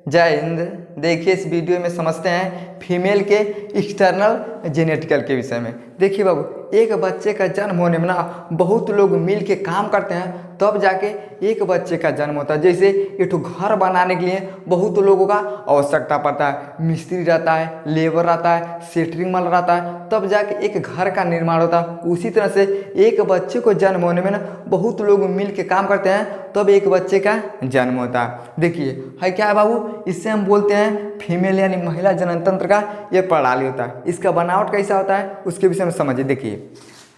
जय हिंद। देखिए इस वीडियो में समझते हैं फीमेल के एक्सटर्नल जेनेटिकल के विषय में। देखिए बाबू, एक बच्चे का जन्म होने में ना बहुत लोग मिल के काम करते हैं तब जाके एक बच्चे का जन्म होता है। जैसे एक घर बनाने के लिए बहुत लोगों का आवश्यकता पड़ता है, मिस्त्री रहता है, लेबर रहता है, सेंटरिंग माल रहता है, तब जाके एक घर का निर्माण होता है। उसी तरह से एक बच्चे को जन्म होने में ना बहुत लोग मिल के काम करते हैं तब एक बच्चे का जन्म होता है। देखिए है क्या है बाबू, इससे हम बोलते हैं फीमेल यानी महिला जनन तंत्र का ये प्रणाली होता है। इसका बनावट कैसा होता है उसके विषय में समझिए। देखिए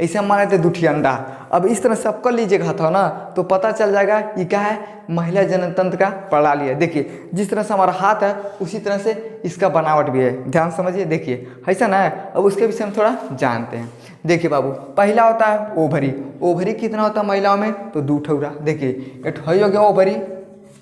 ऐसे हम माने थे दूठी अंडा, अब इस तरह से आप कर लीजिएगा था ना तो पता चल जाएगा ये क्या है, महिला जनन तंत्र का प्रणाली है। देखिए जिस तरह से हमारा हाथ है उसी तरह से इसका बनावट भी है, ध्यान समझिए। देखिए ऐसा ना है, अब उसके विषय में थोड़ा जानते हैं। देखिए बाबू, पहला होता है ओवरी। ओवरी कितना होता है महिलाओं में तो 2 ठौरा। देखिए एक हई हो गया ओवरी,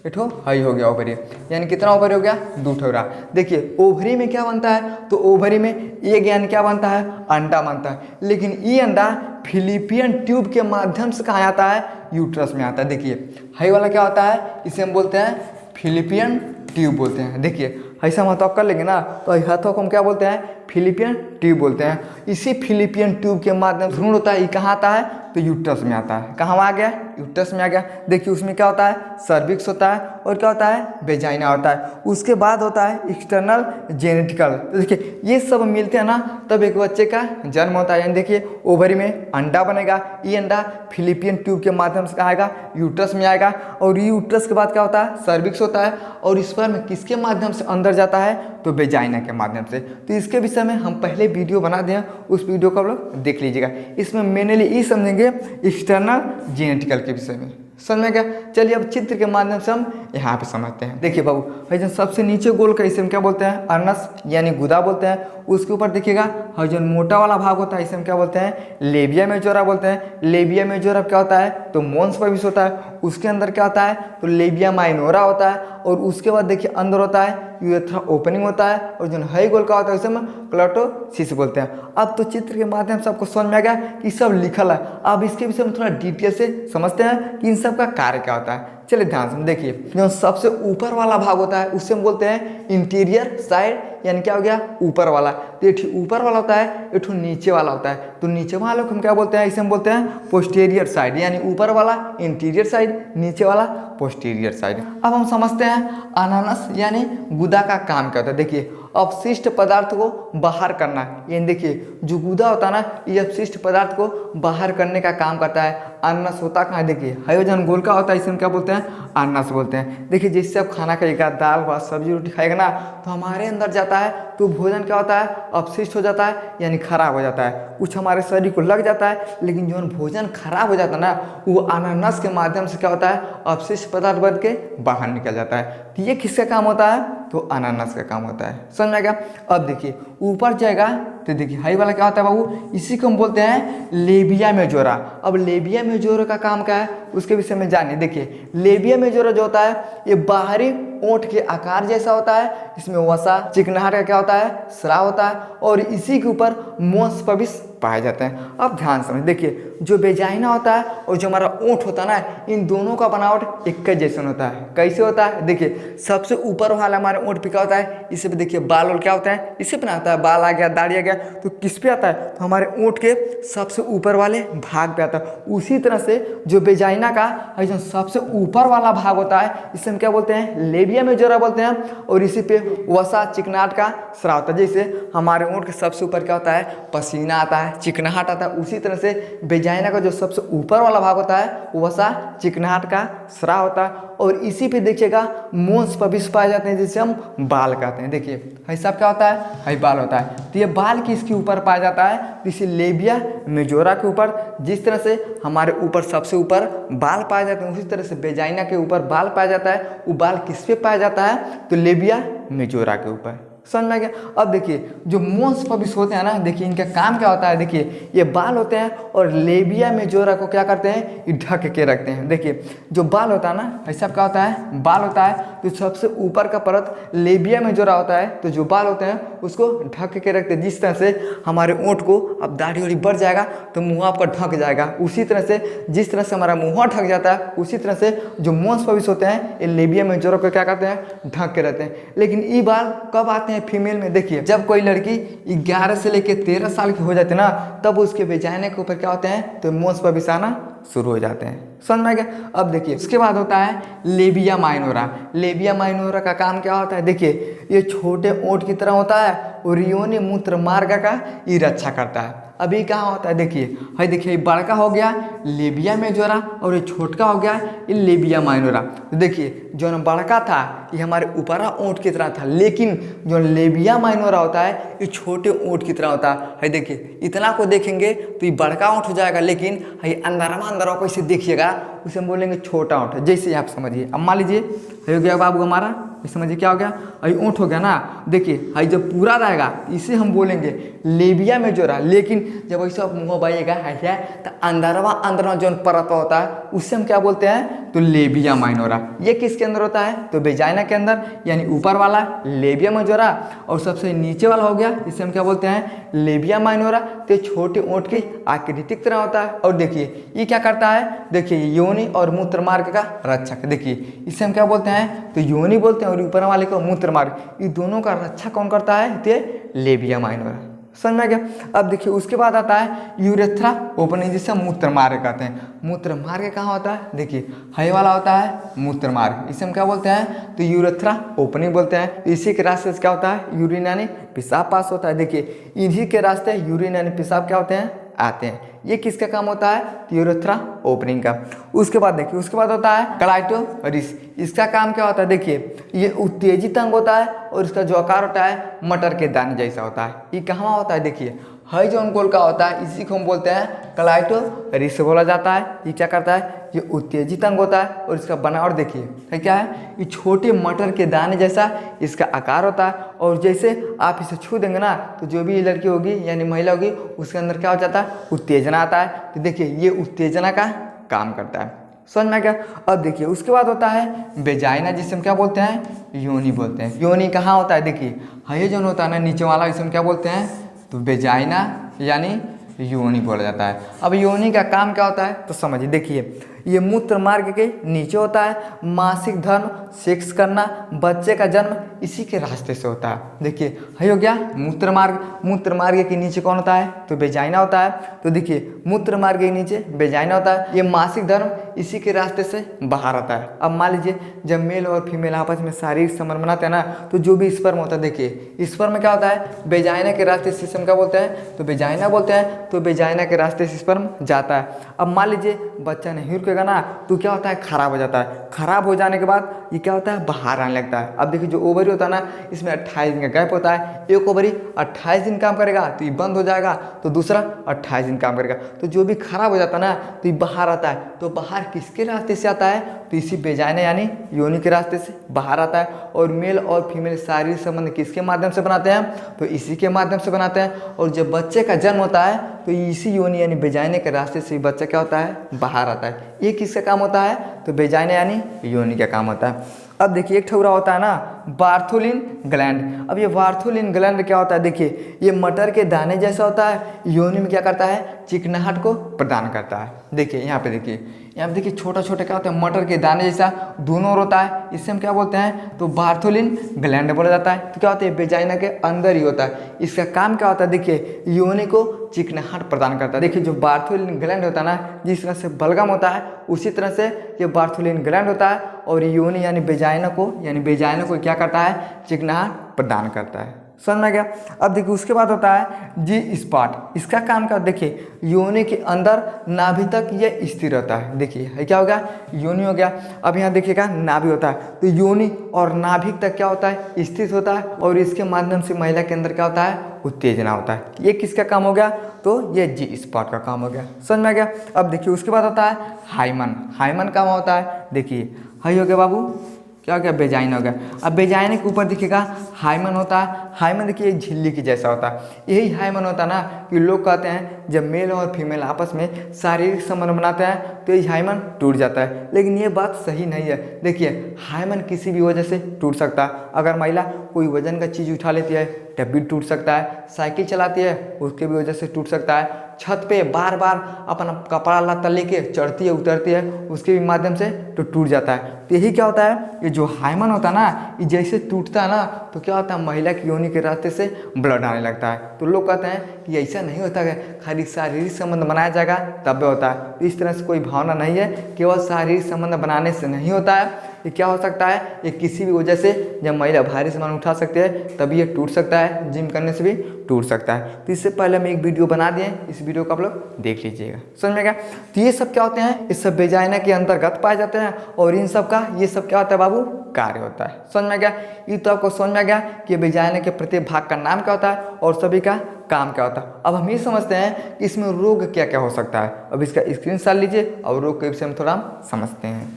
एठो हई हो गया ओवरी, यानी कितना ओवरी हो गया 2 ठौरा। देखिए ओवरी में क्या बनता है तो ओवरी में एक यानी क्या बनता है अंडा बनता है, लेकिन ये अंडा फिलिपियन ट्यूब के माध्यम से कहाँ आता है, यूट्रस में आता है। देखिए हई वाला क्या होता है, इसे हम बोलते हैं फिलिपियन ट्यूब बोलते हैं। देखिए ऐसा हम हाथों कर लेंगे ना तो हाथों को हम क्या बोलते हैं, फिलिपियन ट्यूब बोलते हैं। इसी फिलिपियन ट्यूब के माध्यम से भ्रूण होता है, ये कहाँ आता है तो यूट्रस में आता है। कहाँ आ गया, यूट्रस में आ गया। देखिए उसमें क्या होता है, सर्विक्स होता है और क्या होता है, वेजाइना होता है। उसके बाद होता है एक्सटर्नल जेनेटिकल। तो देखिए ये सब मिलते हैं ना तब एक बच्चे का जन्म होता है। यानी देखिए ओवरी में अंडा बनेगा, ये अंडा फिलिपियन ट्यूब के माध्यम से आएगा, यूट्रस में आएगा, और ये यूट्रस के बाद क्या होता है, सर्विक्स होता है, और स्पर्म किसके माध्यम से अंदर जाता है तो वेजाइना के माध्यम से। तो इसके विषय में हम पहले वीडियो बना दें, उस वीडियो को आप लोग देख लीजिएगा। इसमें मेनली ये समझेंगे एक्सटर्नल जेनेटिकल के विषय में, समझ में क्या। चलिए अब चित्र के माध्यम से हम यहाँ पे समझते हैं। देखिए बाबू, हजन सबसे नीचे गोल का इसे हम क्या बोलते हैं, अर्नस यानी गुदा बोलते हैं। उसके ऊपर देखिएगा हजन मोटा वाला भाग होता है, इसे हम क्या बोलते हैं, लेबिया मेजोरा बोलते हैं। लेबिया मेजोरा क्या होता है तो मोन्स पबिस होता है। उसके अंदर क्या होता है तो लेबिया माइनोरा होता है, और उसके बाद देखिए अंदर होता है यूरेथ्रा ओपनिंग होता है, और जो हाई गोल का होता है उसे हम क्लोटोसिस बोलते हैं। अब तो चित्र के माध्यम से आपको समझ में आ गया कि सब लिखल है। अब इसके विषय में थोड़ा डिटेल से समझते हैं कि इन सब का कार्य क्या होता है। चलिए ध्यान से देखिए, जो सबसे ऊपर वाला भाग होता है उससे हम बोलते हैं इंटीरियर साइड, यानी क्या हो गया ऊपर वाला। तो ये ऊपर वाला होता है, ये नीचे वाला होता है। तो नीचे वाले को हम क्या बोलते हैं, इसे हम बोलते हैं पोस्टीरियर साइड, यानी ऊपर वाला इंटीरियर साइड, नीचे वाला पोस्टीरियर साइड। अब हम समझते हैं अनानस यानी गुदा का काम क्या होता है। देखिए अपशिष्ट पदार्थ को बाहर करना, यानी देखिए जो गुदा होता है ना ये अपशिष्ट पदार्थ को बाहर करने का काम करता है। अनानस होता कहाँ है, देखिए हाइड्रोजन गोल का होता है, इसे हम क्या बोलते हैं अनानस बोलते हैं। देखिए जिससे आप खाना खाइएगा, दाल भात सब्जी रोटी खाएगा ना तो हमारे अंदर जाता है तो भोजन क्या होता है, अपशिष्ट हो जाता है, यानी खराब हो जाता है। कुछ हमारे शरीर को लग जाता है, लेकिन जो भोजन खराब हो जाता है ना वो अनानस के माध्यम से क्या होता है, अपशिष्ट पदार्थ बन के बाहर निकल जाता है। तो ये किसका काम होता है तो अनानस का काम होता है, समझ में आएगा। अब देखिए ऊपर जाएगा तो देखिए हाई वाला क्या होता है बाबू, इसी को हम बोलते हैं लेबिया मेजोरा। अब लेबिया मेजोरा का काम क्या है उसके विषय में जानिए। देखिए लेबिया मेजोरा जो होता है ये बाहरी ओंठ के आकार जैसा होता है, इसमें वसा चिकनाहट का क्या होता है, स्राव होता है, और इसी के ऊपर मोंस पबिस पाए जाते हैं। अब ध्यान समझ, देखिए जो वेजाइना होता है और जो हमारा ओंठ होता है ना, इन दोनों का बनावट एक जैसा होता है। कैसे होता है, देखिए सबसे ऊपर वाला हमारे ओंठ पे क्या होता है, इसे पे देखिए बाल और क्या होता है, इसे पे आता है बाल आ गया, दाढ़ी आ गया, तो किस पे आता है तो हमारे ओंठ के सबसे ऊपर वाले भाग पे आता है। उसी तरह से जो वेजाइना का जो सबसे ऊपर वाला भाग होता है इसे हम क्या बोलते हैं, लेबिया मेजोरा बोलते हैं, और इसी पे वसा चिकनाहट का स्राव होता है। जैसे हमारे ओंठ के सबसे ऊपर क्या होता है, पसीना आता है, चिकनाहट आता है, उसी तरह से वेजाइना का जो सबसे ऊपर वाला भाग होता है वसा चिकनाहट का स्राव होता है, और इसी पे देखिएगा मोंस पबिस पाए जाते हैं जिसे हम बाल कहते हैं। देखिए है सब क्या होता है, है बाल होता है। तो ये बाल किसके ऊपर पाया जाता है, इसी लेबिया मेजोरा के ऊपर। जिस तरह से हमारे ऊपर सबसे ऊपर बाल पाए जाते हैं उसी तरह से वेजाइना के ऊपर बाल पाया जाता है। वो बाल किस पे पाया जाता है तो लेबिया मेजोरा के ऊपर। समझ में आ गया। अब देखिए जो मोंस पबिस होते हैं ना, देखिए इनका काम क्या होता है, देखिए ये बाल होते हैं और लेबिया मेजोरा को क्या करते हैं, ये ढक के रखते हैं। देखिए जो बाल होता है ना, ऐसा क्या होता है, बाल होता है तो सबसे ऊपर का परत लेबिया मेजोरा होता है, तो जो बाल होते हैं उसको ढक के रखते हैं। जिस तरह से हमारे ओंठ को अब दाढ़ी वाड़ी बढ़ जाएगा तो मुँह आपका ढक जाएगा, उसी तरह से जिस तरह से हमारा मुँह ढक जाता है, उसी तरह से जो मोंस पबिस होते हैं ये लेबिया मेजोरा को क्या करते हैं, ढक के रहते हैं। लेकिन ये बाल कब आते हैं फीमेल में, देखिए जब कोई लड़की 11 से लेकर 13 साल की हो जाती है ना, तब उसके वेजाइना के ऊपर क्या होते हैं, तो मोंस पबिस आना शुरू हो जाते हैं। समझ में आ गया। अब देखिए उसके बाद होता है लेबिया माइनोरा। लेबिया माइनोरा का काम क्या होता है, देखिए ये छोटे ओंठ की तरह होता है और योनि मूत्र मार्ग का ये रक्षा करता है। अभी कहाँ होता है, देखिए ये बड़का हो गया लेबिया मेजोरा और ये छोटका हो गया ये लेबिया माइनोरा। तो देखिए जो बड़का था ये हमारे ऊपरा ओंठ की तरह था, लेकिन जो लेबिया माइनोरा होता है ये छोटे ओंठ की तरह होता है। देखिए इतना को देखेंगे तो ये बड़का ओंठ हो जाएगा, लेकिन ये अंदरवा को इसे देखिएगा उसे हम बोलेंगे छोटा ओंठ। जैसे आप समझिए, अब मान लीजिए हो गया बाबू हमारा, समझिए क्या हो गया, ये ओंठ हो गया ना। देखिए हाई जब पूरा रहेगा इसे हम बोलेंगे लेबिया मेजोरा, लेकिन जब ऐसा मुँह बाइएगा है तो अंदरवा जो परत होता है उससे हम क्या बोलते हैं, तो लेबिया माइनोरा। ये किसके अंदर होता है, तो वेजाइना के अंदर, यानी ऊपर वाला लेबिया मेजोरा और सबसे नीचे वाला हो गया इसे हम क्या बोलते हैं, लेबिया माइनोरा। तो छोटे ओंठ की आकृतिक तरह होता है। और देखिए ये क्या करता है, देखिए योनि और मूत्र मार्ग का रक्षक। देखिए इसे हम क्या बोलते हैं, तो योनि बोलते हैं, और ऊपर वाले को मूत्र मार्ग। ये दोनों का रक्षा कौन करता है, तो लेबिया माइनोरा। समझ में आ गया। अब देखिए उसके बाद आता है यूरेथ्रा ओपनिंग, जिसे हम मूत्र मार्ग कहते हैं। मूत्र मार्ग कहाँ होता है, देखिए हाई वाला होता है मूत्र मार्ग, इसे हम क्या बोलते हैं, तो यूरेथ्रा ओपनिंग बोलते हैं। इसी के रास्ते से क्या होता है, यूरिन यानी पेशाब पास होता है। देखिए इन्हीं के रास्ते यूरिन यानी पेशाब क्या होते हैं, आते हैं। ये किसका काम होता है, यूरेथ्रा ओपनिंग का। उसके बाद देखिए उसके बाद होता है क्लाइटोरिस। इसका काम क्या होता है, देखिए ये उत्तेजित अंग होता है और इसका जो आकार होता है मटर के दाने जैसा होता है। ये कहाँ होता है, देखिए हाई जो गोल का होता है, इसी को हम बोलते हैं क्लाइटोरिस बोला जाता है। ये क्या करता है, ये उत्तेजित अंग होता है और इसका बनावट देखिए है क्या है, ये छोटे मटर के दाने जैसा इसका आकार होता है। और जैसे आप इसे छू देंगे ना, तो जो भी लड़की होगी यानी महिला होगी उसके अंदर क्या हो जाता है, उत्तेजना आता है। तो देखिए ये उत्तेजना का काम करता है। समझ में क्या। अब देखिए उसके बाद होता है वेजाइना, जिसे हम क्या बोलते हैं, योनि बोलते हैं। योनि कहाँ होता है, देखिए हाई जो होता है ना नीचे वाला, इसे हम क्या बोलते हैं, तो वेजाइना यानी योनि बोला जाता है। अब योनि का काम क्या होता है, तो समझिए, देखिए ये मूत्र मार्ग के नीचे होता है। मासिक धर्म, सेक्स करना, बच्चे का जन्म इसी के रास्ते से होता है। देखिए है हो गया मूत्र मार्ग। मूत्र मार्ग के नीचे कौन होता है, तो वेजाइना होता है। तो देखिए मूत्र मार्ग के नीचे वेजाइना होता है। ये मासिक धर्म इसी के रास्ते से बाहर आता है। अब मान लीजिए जब मेल और फीमेल आपस में शारीरिक संबंध बनाते हैं ना, तो जो भी स्पर्म होता है, देखिए स्पर्म क्या होता है, वेजाइना के रास्ते से हम क्या बोलते हैं, तो वेजाइना बोलते हैं। तो वेजाइना के रास्ते से स्पर्म जाता है। अब मान लीजिए बच्चा नहीं रुकेगा ना, तो क्या होता है, खराब हो जाता है। खराब हो जाने के बाद ये क्या होता है, बाहर आने लगता है। अब देखिए जो ओवरी होता है ना, इसमें 28 दिन का गैप होता है। एक ओवरी 28 दिन काम करेगा तो ये बंद हो जाएगा, तो दूसरा 28 दिन काम करेगा। तो जो भी खराब हो जाता है ना, तो ये बाहर आता है। तो बाहर किसके रास्ते से आता है, तो इसी वेजाइना यानी योनि के रास्ते से बाहर आता है। और मेल और फीमेल शारीरिक संबंध किसके माध्यम से बनाते हैं, तो इसी के माध्यम से बनाते हैं। और जब बच्चे का जन्म होता है तो इसी योनि यानी वेजाइना के रास्ते से बच्चा क्या होता है, बाहर आता है। ये किसका काम होता है, तो वेजाइना यानी योनि का काम होता है। अब देखिए एक ठौरा होता है ना बार्थोलिन ग्लैंड। अब ये बार्थोलिन ग्लैंड क्या होता है, देखिए ये मटर के दाने जैसा होता है। योनि में क्या करता है, चिकनाहट को प्रदान करता है। देखिए यहाँ पे देखिए छोटा छोटा क्या होता है, मटर के दाने जैसा दोनों ओर होता है। इससे हम क्या बोलते हैं, तो बार्थोलिन ग्लैंड बोला जाता है। तो क्या होता है, वेजाइना के अंदर ही होता है। इसका काम क्या होता है, देखिए योनि को चिकनाहट प्रदान करता है। देखिए जो बार्थोलिन ग्लैंड होता है ना, जिस तरह से बलगम होता है उसी तरह से ये बार्थोलिन ग्लैंड होता है। और योनि यानी वेजाइना को क्या करता है, चिकनाहट प्रदान करता है। समझ में गया। अब देखिए उसके बाद होता है जी स्पॉट। इसका काम क्या, देखिए योनि के अंदर नाभि तक ये स्थिर रहता है। देखिए है क्या हो गया, योनि हो गया। अब यहाँ देखिएगा नाभि होता है, तो योनि और नाभि तक क्या होता है, स्थित होता है। और इसके माध्यम से महिला के अंदर क्या होता है, उत्तेजना होता है। ये किसका काम हो गया, तो ये जी स्पॉट का काम हो गया। समझ में आ गया। अब देखिए उसके बाद होता है हाइमन काम होता है। देखिए हाई हो गया बाबू, क्या हो गया, वेजाइना हो गया। अब वेजाइना के ऊपर दिखेगा हाइमन होता है। हाइमन देखिए एक झिल्ली की जैसा होता है। यही हाइमन होता है ना कि लोग कहते हैं जब मेल और फीमेल आपस में शारीरिक संबंध बनाते हैं तो ये हाइमन टूट जाता है, लेकिन ये बात सही नहीं है। देखिए हाइमन किसी भी वजह से टूट सकता है। अगर महिला कोई वजन का चीज़ उठा लेती है तब भी टूट सकता है, साइकिल चलाती है उसके भी वजह से टूट सकता है, छत पे बार बार अपना कपड़ा लत्ता लेके चढ़ती है उतरती है उसके भी माध्यम से तो टूट जाता है। तो यही क्या होता है, ये जो हाइमन होता है ना, ये जैसे टूटता है ना तो क्या होता है, महिला की योनि के रास्ते से ब्लड आने लगता है। तो लोग कहते हैं कि ऐसा नहीं होता है, खाली शारीरिक संबंध बनाया जाएगा तब भी होता है। तो इस तरह से कोई भावना नहीं है, केवल शारीरिक संबंध बनाने से नहीं होता है। ये क्या हो सकता है, ये किसी भी वजह से जब महिला भारी सामान उठा सकती है तभी ये टूट सकता है, जिम करने से भी टूट सकता है। तो इससे पहले हम एक वीडियो बना दिए, इस वीडियो को आप लोग देख लीजिएगा, समझ में गया। तो ये सब क्या होते हैं, ये सब वेजाइना के अंतर्गत पाए जाते हैं और इन सब का ये सब क्या होता है बाबू, कार्य होता है। समझ में गया, ये तो आपको समझ में गया कि वेजाइना के प्रत्येक भाग का नाम क्या होता है और सभी का काम क्या होता है। अब हम ये समझते हैं कि इसमें रोग क्या क्या हो सकता है। अब इसका स्क्रीनशॉट लीजिए और रोग के विषय में थोड़ा हम समझते हैं।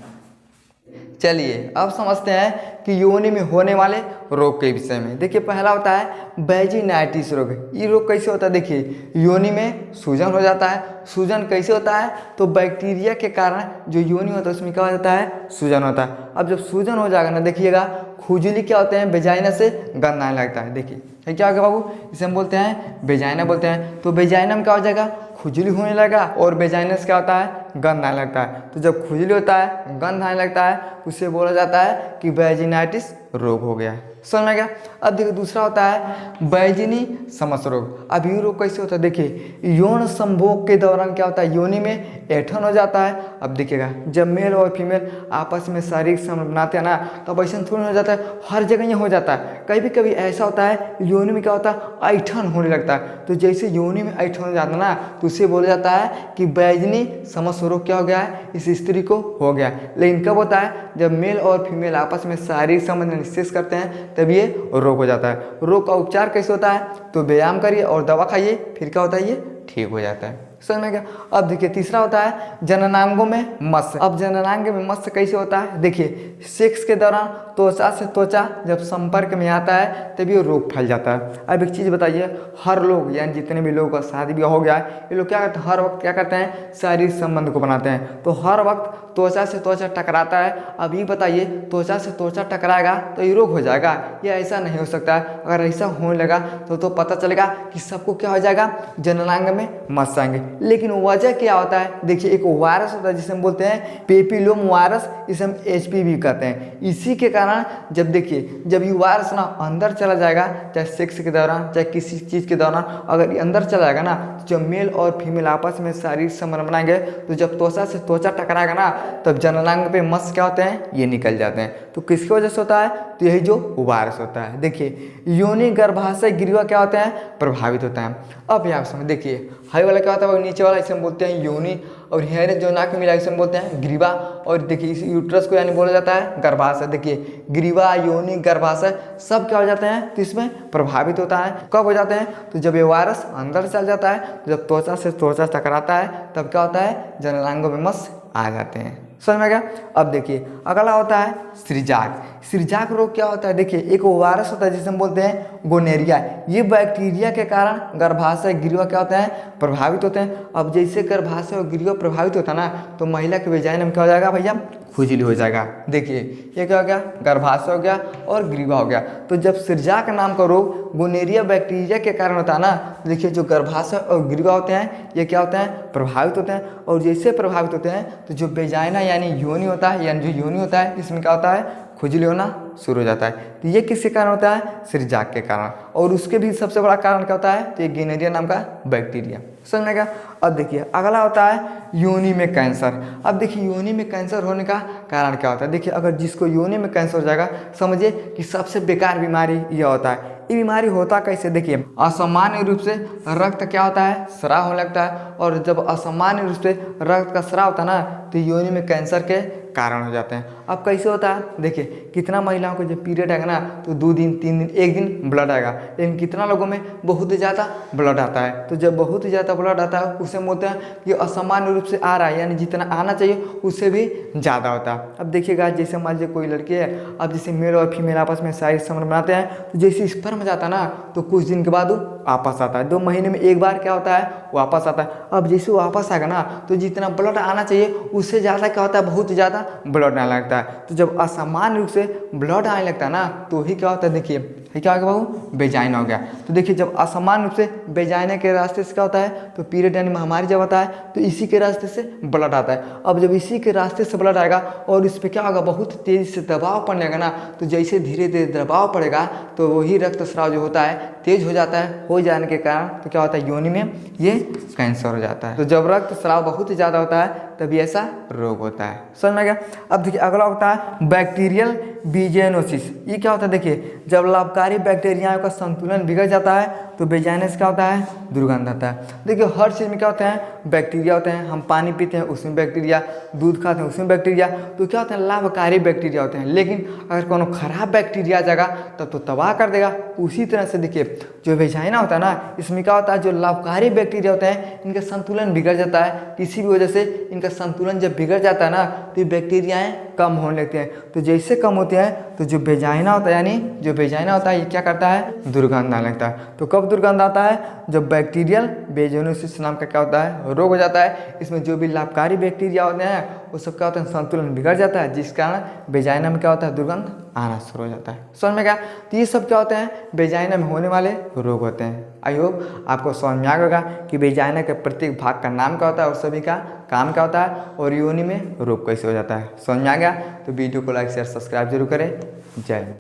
चलिए अब समझते हैं कि योनि में होने वाले रोग के विषय में। देखिए पहला होता है वेजिनाइटिस रोग। ये रोग कैसे होता है, देखिए योनि में सूजन हो जाता है। सूजन कैसे होता है, तो बैक्टीरिया के कारण जो योनि होता है उसमें क्या हो जाता है, सूजन होता है। अब जब सूजन हो जाएगा ना, देखिएगा खुजली क्या होते हैं, वेजाइना से गंध आने लगता है। देखिए क्या होगा बाबू, इसे हम बोलते हैं वेजाइना बोलते हैं। तो वेजाइना में क्या हो जाएगा, खुजली होने लगा और वेजाइना से क्या होता है, गंध आने लगता है। तो जब खुजली होता है, गंध आने लगता है, तो उसे बोला जाता है कि वेजिनाइटिस रोग हो गया है। समझ में गया। अब देखिए दूसरा होता है बैजिनी समस्या रोग। अब ये रोग कैसे होता है, देखिए यौन संभोग के दौरान क्या होता है, योनि में ऐठन हो जाता है। अब देखिएगा जब मेल और फीमेल आपस में शारीरिक संबंध बनाते हैं ना, तब ऐसा थोड़ी हो जाता है, हर जगह ये हो जाता है। कभी कभी ऐसा होता है योनि में क्या होता है, ऐठन होने लगता है। तो जैसे योनि में ऐठन हो जाता है ना, तो उसे बोला जाता है कि बैजिनी समस्या रोग क्या हो गया है, इस स्त्री को हो गया। लेकिन कब होता है, जब मेल और फीमेल आपस में शारीरिक संबंध निश्चित करते हैं तब ये रोग हो जाता है। रोग का उपचार कैसे होता है, तो व्यायाम करिए और दवा खाइए, फिर क्या होता है, ये ठीक हो जाता है। समझ में गया। अब देखिए तीसरा होता है जननांगों में मत्स्य। अब जननांग में मत्स्य कैसे होता है, देखिए सेक्स के दौरान त्वचा से त्वचा जब संपर्क में आता है तभी ये रोग फैल जाता है। अब एक चीज़ बताइए, हर लोग यानी जितने भी लोगों का शादी ब्याह हो गया है, ये लोग क्या करते हैं, हर वक्त क्या करते हैं, शारीरिक संबंध को बनाते हैं। तो हर वक्त त्वचा से त्वचा टकराता है। अब ये बताइए त्वचा से त्वचा टकराएगा तो ये रोग हो जाएगा, ये ऐसा नहीं हो सकता है। अगर ऐसा होने लगा तो पता चलेगा कि सबको क्या हो जाएगा, जननांग में मत्स्य आएंगे। लेकिन वजह क्या होता है, देखिए एक वायरस होता है जिसे हम बोलते हैं पेपिलोम वायरस, इसे हम HPV कहते हैं। इसी के कारण जब देखिए जब ये वायरस ना अंदर चला जाएगा, चाहे सेक्स के दौरान चाहे किसी चीज़ के दौरान, अगर ये अंदर चला जाएगा ना, तो जब मेल और फीमेल आपस में शारीरिक संबंध बनाएंगे, तो जब त्वचा से त्वचा टकराएगा ना, तब जननांग पे मत्स्य क्या होते हैं, ये निकल जाते हैं। तो किसकी वजह से होता है, तो यही जो वायरस होता है। देखिए योनि गर्भाशय ग्रीवा क्या होते हैं, प्रभावित होता है। अब यहाँ समझ, देखिए हाई वाला क्या होता है, नीचे वाला इसे हम बोलते हैं योनि, और हेयर जो नाक में मिला इसे हम बोलते हैं ग्रीवा। और देखिए इस यूट्रस को यानी बोला जाता है गर्भाशय। देखिए ग्रीवा, योनि, गर्भाशय सब क्या हो जाते हैं, तो इसमें प्रभावित होता है। कब हो जाते हैं, तो जब ये वायरस अंदर चल जाता है, तो जब त्वचा से त्वचा टकराता है तब क्या होता है, जननांगों में मत्स्य आ जाते हैं। समझ में गया। अब देखिए अगला होता है सृजाक। सृजाक रोग क्या होता है, देखिए एक वायरस होता है जिसे हम बोलते हैं गोनेरिया। ये बैक्टीरिया के कारण गर्भाशय ग्रीवा क्या होते हैं, प्रभावित होते हैं। अब जैसे गर्भाशय और ग्रीवा प्रभावित होता है ना, तो महिला के वेजाइना में क्या हो जाएगा भैया, खुजली हो जाएगा। देखिए ये क्या हो गया, गर्भाशय हो गया और ग्रीवा हो गया। तो जब सृजाक नाम का रोग गोनेरिया बैक्टीरिया के कारण होता है ना, देखिए जो गर्भाशय और ग्रीवा होते हैं ये क्या होते हैं, प्रभावित होते हैं। और जैसे प्रभावित होते हैं तो जो वेजाइना यानी योनि होता है, यानी जो योनि होता है, इसमें क्या होता है, खुजली होना शुरू हो जाता है। तो ये किसके कारण होता है, सृजाक के कारण। और उसके भी सबसे बड़ा कारण क्या होता है, तो ये गोनेरिया नाम का बैक्टीरिया। समझ में गया। अब देखिए अगला होता है योनि में कैंसर। अब देखिए योनि में कैंसर होने का कारण क्या होता है, देखिए अगर जिसको योनि में कैंसर हो जाएगा, समझिए कि सबसे बेकार बीमारी यह होता है। ये बीमारी होता कैसे, देखिए असामान्य रूप से रक्त क्या होता है, स्राव होने लगता है। और जब असामान्य रूप से रक्त का स्राव होता है ना, तो योनि में कैंसर के कारण हो जाते हैं। अब कैसे होता है, देखिए कितना महिलाओं को जब पीरियड आएगा ना तो 2 दिन 3 दिन 1 दिन ब्लड आएगा, लेकिन कितना लोगों में बहुत ज़्यादा ब्लड आता है। तो जब बहुत ज़्यादा ब्लड आता है उसे बोलते हैं कि असामान्य रूप से आ रहा है, यानी जितना आना चाहिए उससे भी ज़्यादा होता है। अब देखिएगा जैसे मान लीजिए कोई लड़की है, अब जैसे मेल और फीमेल आपस में शारीरिक संबंध बनाते हैं तो जैसे स्पर्म जाता है ना तो कुछ दिन के बाद वो वापस आता है, 2 महीने में एक बार क्या होता है वापस आता है। अब जैसे वो वापस आएगा ना तो जितना ब्लड आना चाहिए उससे ज़्यादा क्या होता है, बहुत ज़्यादा ब्लड आने लगता है। तो जब असामान्य रूप से ब्लड आने लगता है ना तो ही क्या होता है, देखिए ये क्या हो गया बाबू, बेजाइना हो गया। तो देखिए जब असामान्य रूप से बेजाइने के रास्ते से क्या होता है तो पीरियड यानी महामारी जब आता है तो इसी के रास्ते से ब्लड आता है। अब जब इसी के रास्ते से ब्लड आएगा और इस पर क्या होगा, बहुत तेज़ी से दबाव पड़ने लगा ना, तो जैसे धीरे धीरे दबाव पड़ेगा तो वही रक्तस्राव जो होता है तेज हो जाता है। हो जाने के कारण तो क्या होता है, योनि में ये कैंसर हो जाता है। तो जब रक्तस्राव बहुत ज़्यादा होता है तभी ऐसा रोग होता है। समझ में आ गया। अब देखिए अगला होता है बैक्टीरियल बीजेनोसिस। ये क्या होता है, देखिए जब लाभकारी बैक्टीरियाओं का संतुलन बिगड़ जाता है तो बेजाइनस क्या होता है, दुर्गंध आता है। देखिए हर चीज़ में क्या होते हैं, बैक्टीरिया होते हैं। हम पानी पीते हैं उसमें बैक्टीरिया, दूध खाते हैं उसमें बैक्टीरिया, तो क्या होते हैं लाभकारी बैक्टीरिया होते हैं। लेकिन अगर कोनो खराब बैक्टीरिया आ जाएगा तब तो तबाह कर देगा। उसी तरह से देखिए जो वेजाइना होता है ना, इसमें क्या होता है, जो लाभकारी बैक्टीरिया होते हैं इनका संतुलन बिगड़ जाता है। किसी भी वजह से इनका संतुलन जब बिगड़ जाता है ना तो ये बैक्टीरियाएँ कम होने लगते हैं। तो जैसे कम होते हैं तो जो वेजाइना होता है, यानी जो वेजाइना होता है ये क्या करता है, दुर्गंध आने लगता है। तो कब दुर्गंध आता है, जब बैक्टीरियल बेजेनोसिस नाम का क्या होता है रोग हो जाता है। इसमें जो भी लाभकारी बैक्टीरिया होते हैं वो सब क्या होता है, संतुलन बिगड़ जाता है, जिस कारण वेजाइना में क्या होता है, दुर्गंध आना शुरू हो जाता है। समझ में क्या। तो ये सब क्या होते हैं, वेजाइना में होने वाले रोग होते हैं। आई होप आपको समझ में आ गया कि वेजाइना के प्रत्येक भाग का नाम क्या होता है और सभी का काम क्या होता है और योनि में रोग कैसे हो जाता है। समझ में आ गया। तो वीडियो को लाइक शेयर सब्सक्राइब जरूर करें। जय हिंद।